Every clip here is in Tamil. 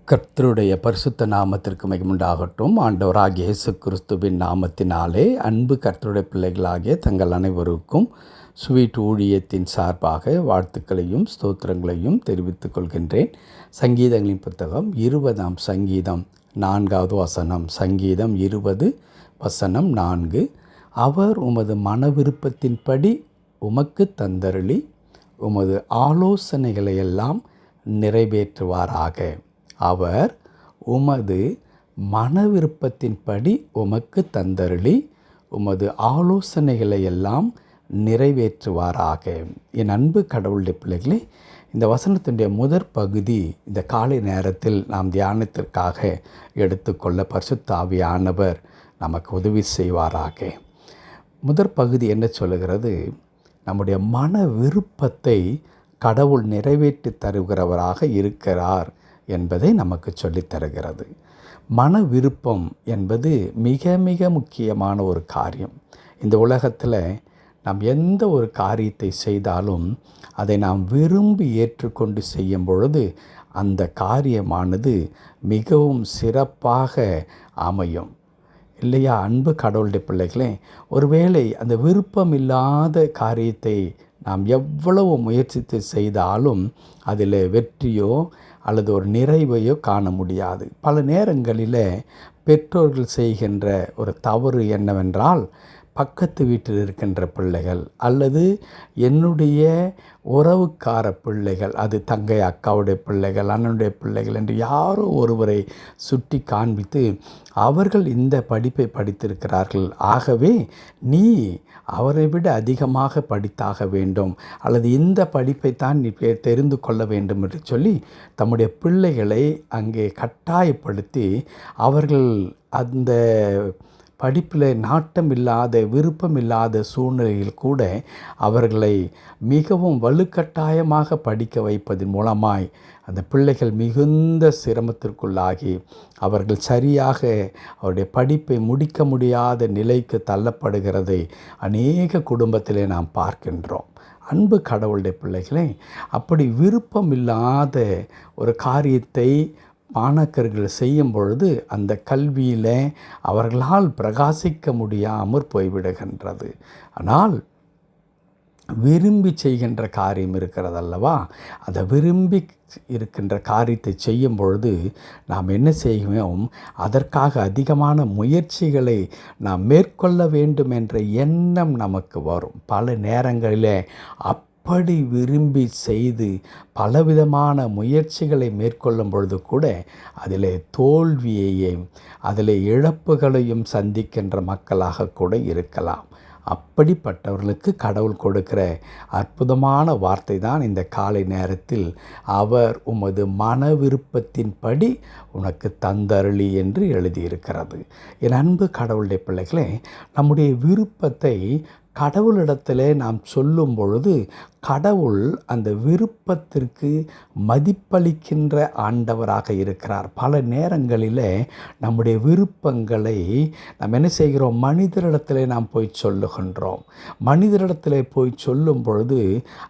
கர்த்தருடைய பரிசுத்த நாமத்திற்கு மகிமுண்டாகட்டும். ஆண்டவராகிய இயேசு கிறிஸ்துவின் நாமத்தினாலே அன்பு கர்த்தருடைய பிள்ளைகளாகிய தங்கள் அனைவருக்கும் ஸ்வீட் ஊழியத்தின் சார்பாக வாழ்த்துக்களையும் ஸ்தோத்திரங்களையும் தெரிவித்துக் கொள்கின்றேன். சங்கீதங்களின் புத்தகம் 20ஆம் சங்கீதம் 4வது வசனம். சங்கீதம் 20 வசனம் 4. அவர் உமது மன விருப்பத்தின்படி உமக்கு தந்தருளி உமது ஆலோசனைகளையெல்லாம் நிறைவேற்றுவாராக. அவர் உமது மன விருப்பத்தின்படி உமக்கு தந்தருளி உமது ஆலோசனைகளை எல்லாம் நிறைவேற்றுவாராக. என் அன்பு கடவுளுடைய பிள்ளைகளே, இந்த வசனத்தினுடைய முதற் பகுதி இந்த காலை நேரத்தில் நாம் தியானத்திற்காக எடுத்துக்கொள்ள பரிசுத்த ஆவியானவர் நமக்கு உதவி செய்வாராக. முதற் பகுதி என்ன சொல்லுகிறது? நம்முடைய மன விருப்பத்தை கடவுள் நிறைவேற்றி தருகிறவராக இருக்கிறார் என்பதை நமக்கு சொல்லித் தருகிறது. மன விருப்பம் என்பது மிக மிக முக்கியமான ஒரு காரியம். இந்த உலகத்தில் நாம் எந்த ஒரு காரியத்தை செய்தாலும் அதை நாம் விரும்பி ஏற்றுக்கொண்டு செய்யும் பொழுது அந்த காரியமானது மிகவும் சிறப்பாக அமையும், இல்லையா? அன்பு கடவுளுடைய பிள்ளைகளே, ஒருவேளை அந்த விருப்பம் இல்லாத காரியத்தை நாம் எவ்வளவு முயற்சித்து செய்தாலும் அதில் வெற்றியோ அல்லது ஒரு நிறைவையோ காண முடியாது. பல நேரங்களில் பெற்றோர்கள் செய்கின்ற ஒரு தவறு என்னவென்றால், பக்கத்து வீட்டில் இருக்கின்ற பிள்ளைகள் அல்லது என்னுடைய உறவுக்கார பிள்ளைகள், அது தங்கை அக்காவுடைய பிள்ளைகள், அண்ணனுடைய பிள்ளைகள் என்று யாரோ ஒருவரை சுட்டி காண்பித்து, அவர்கள் இந்த படிப்பை படித்திருக்கிறார்கள், ஆகவே நீ அவரை விட அதிகமாக படித்தாக வேண்டும் அல்லது இந்த படிப்பைத்தான் நீ தெரிந்து கொள்ள வேண்டும் என்று சொல்லி தம்முடைய பிள்ளைகளை அங்கே கட்டாயப்படுத்தி அவர்கள் அந்த படிப்பில் நாட்டம் இல்லாத விருப்பம் இல்லாத சூழ்நிலையில் கூட அவர்களை மிகவும் வலுக்கட்டாயமாக படிக்க வைப்பதன் மூலமாய் அந்த பிள்ளைகள் மிகுந்த சிரமத்திற்குள்ளாகி அவர்கள் சரியாக அவருடைய படிப்பை முடிக்க முடியாத நிலைக்கு தள்ளப்படுகிறதை அநேக குடும்பத்திலே நாம் பார்க்கின்றோம். அன்பு கடவுளுடைய பிள்ளைகளே, அப்படி விருப்பம் இல்லாத ஒரு காரியத்தை மாணாக்கர்கள் செய்யும் பொழுது அந்த கல்வியில் அவர்களால் பிரகாசிக்க முடியாமல் போய்விடுகின்றது. ஆனால் விரும்பி செய்கின்ற காரியம் இருக்கிறது அல்லவா? அதை விரும்பி இருக்கின்ற காரியத்தை செய்யும் பொழுது நாம் என்ன செய்வோம்? அதற்காக அதிகமான முயற்சிகளை நாம் மேற்கொள்ள வேண்டும் என்ற எண்ணம் நமக்கு வரும். பல நேரங்களில் அப்படி விரும்பி செய்து பலவிதமான முயற்சிகளை மேற்கொள்ளும் பொழுது கூட அதில் தோல்வியையும் அதில் இழப்புகளையும் சந்திக்கின்ற மக்களாக கூட இருக்கலாம். அப்படிப்பட்டவர்களுக்கு கடவுள் கொடுக்கிற அற்புதமான வார்த்தை தான் இந்த காலை நேரத்தில் அவர் உமது மன விருப்பத்தின்படி உனக்கு தந்தருளி என்று எழுதியிருக்கிறது. என் அன்பு கடவுளுடைய பிள்ளைகளே, நம்முடைய விருப்பத்தை கடவுளிடத்தில் நாம் சொல்லும் பொழுது கடவுள் அந்த விருப்பத்திற்கு மதிப்பளிக்கின்ற ஆண்டவராக இருக்கிறார். பல நேரங்களில் நம்முடைய விருப்பங்களை நாம் என்ன செய்கிறோம்? மனிதரிடத்தில் நாம் போய் சொல்லுகின்றோம். மனிதரிடத்தில் போய் சொல்லும் பொழுது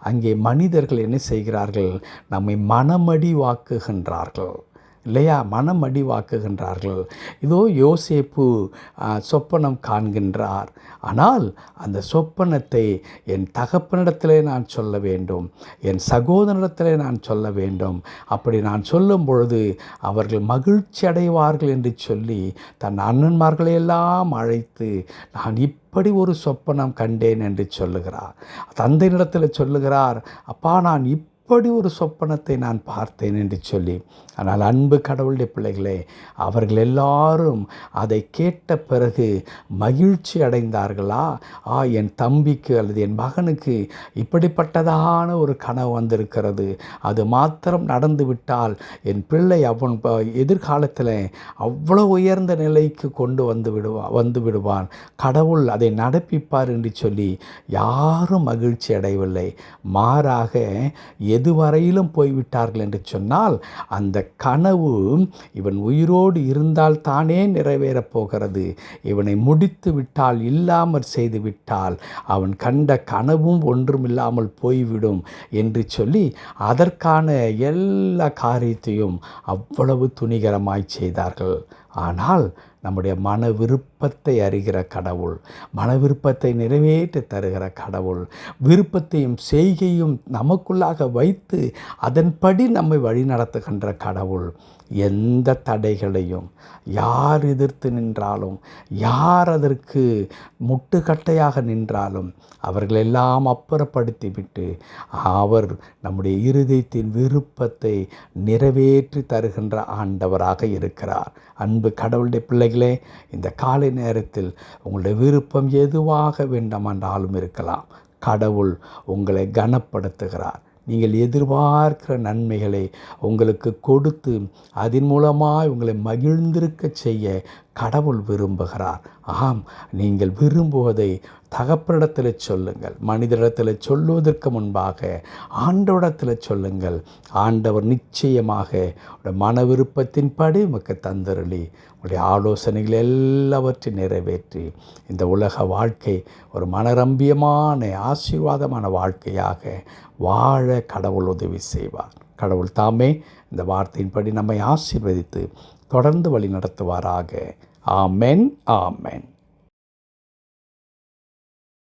அங்கே மனிதர்கள் என்ன செய்கிறார்கள்? நம்மை மனமடி வாக்குகின்றார்கள், இல்லையா? மனமடி வாக்குகின்றார்கள். இதோ யோசேப்பு சொப்பனம் காண்கின்றார். ஆனால் அந்த சொப்பனத்தை என் தகப்பனிடத்திலே நான் சொல்ல வேண்டும், என் சகோதரனிடத்திலே நான் சொல்ல வேண்டும். அப்படி நான் சொல்லும் பொழுது அவர்கள் மகிழ்ச்சி அடைவார்கள் என்று சொல்லி தன் அண்ணன்மார்களையெல்லாம் அழைத்து நான் இப்படி ஒரு சொப்பனம் கண்டேன் என்று சொல்லுகிறார். தந்தையினிடத்தில் சொல்லுகிறார், அப்பா நான் இப்படி ஒரு சொப்பனத்தை நான் பார்த்தேன் என்று சொல்லி. ஆனால் அன்பு கடவுளுடைய பிள்ளைகளே, அவர்கள் எல்லாரும் அதை கேட்ட பிறகு மகிழ்ச்சி அடைந்தார்களா? என் தம்பிக்கு அல்லது என் மகனுக்கு இப்படிப்பட்டதான ஒரு கனவு வந்திருக்கிறது, அது மாத்திரம் நடந்துவிட்டால் என் பிள்ளை அவன் எதிர்காலத்தில் அவ்வளோ உயர்ந்த நிலைக்கு கொண்டு வந்து விடுவான், கடவுள் அதை நடப்பிப்பார் என்று சொல்லி யாரும் மகிழ்ச்சி அடையவில்லை. மாறாக எதுவரையிலும் போய்விட்டார்கள் என்று சொன்னால், அந்த கனவு இவன் உயிரோடு இருந்தால் தானே நிறைவேறப் போகிறது. இவனை முடித்து விட்டால், இல்லாமல் செய்து விட்டால், அவன் கண்ட கனவும் ஒன்றுமில்லாமல் போய்விடும் என்று சொல்லி அதற்கான எல்லா காரியத்தையும் அவ்வளவு துணிகரமாய் செய்தார்கள். ஆனால் நம்முடைய மன விருப்பத்தை அறிகிற கடவுள், மன விருப்பத்தை நிறைவேற்றி தருகிற கடவுள், விருப்பத்தையும் செய்கையும் நமக்குள்ளாக வைத்து அதன்படி நம்மை வழிநடத்துகின்ற கடவுள் எந்த தடைகளையும் யார் எதிர்த்து நின்றாலும், யார் அதற்கு முட்டுக்கட்டையாக நின்றாலும் அவர்களெல்லாம் அப்புறப்படுத்திவிட்டு அவர் நம்முடைய இருதயத்தின் விருப்பத்தை நிறைவேற்றி தருகின்ற ஆண்டவராக இருக்கிறார். அன்பு கடவுளுடைய பிள்ளைகளே, இந்த காலை நேரத்தில் உங்களுடைய விருப்பம் எதுவாக வேண்டுமென்றாலும் இருக்கலாம். கடவுள் உங்களை கனப்படுத்துகிறார். நீங்கள் எதிர்பார்க்கிற நன்மைகளை உங்களுக்கு கொடுத்து அதன் மூலமாய் உங்களை மகிழ்ந்திருக்க செய்ய கடவுள் விரும்புகிறார். ஆம், நீங்கள் விரும்புவதை தகப்பனிடத்தில் சொல்லுங்கள். மனிதரிடத்தில் சொல்லுவதற்கு முன்பாக ஆண்டவரிடத்தில் சொல்லுங்கள். ஆண்டவர் நிச்சயமாக மன விருப்பத்தின்படி உமக்கு தந்தருளி உங்களுடைய ஆலோசனைகள் எல்லாவற்றையும் நிறைவேற்றி இந்த உலக வாழ்க்கை ஒரு மனரம்பியமான ஆசீர்வாதமான வாழ்க்கையாக வாழ கடவுள் உதவி செய்வார். கடவுள் தாமே இந்த வார்த்தையின்படி நம்மை ஆசீர்வதித்து தொடர்ந்து வழி நடத்துவாராக. ஆமென், ஆமென்.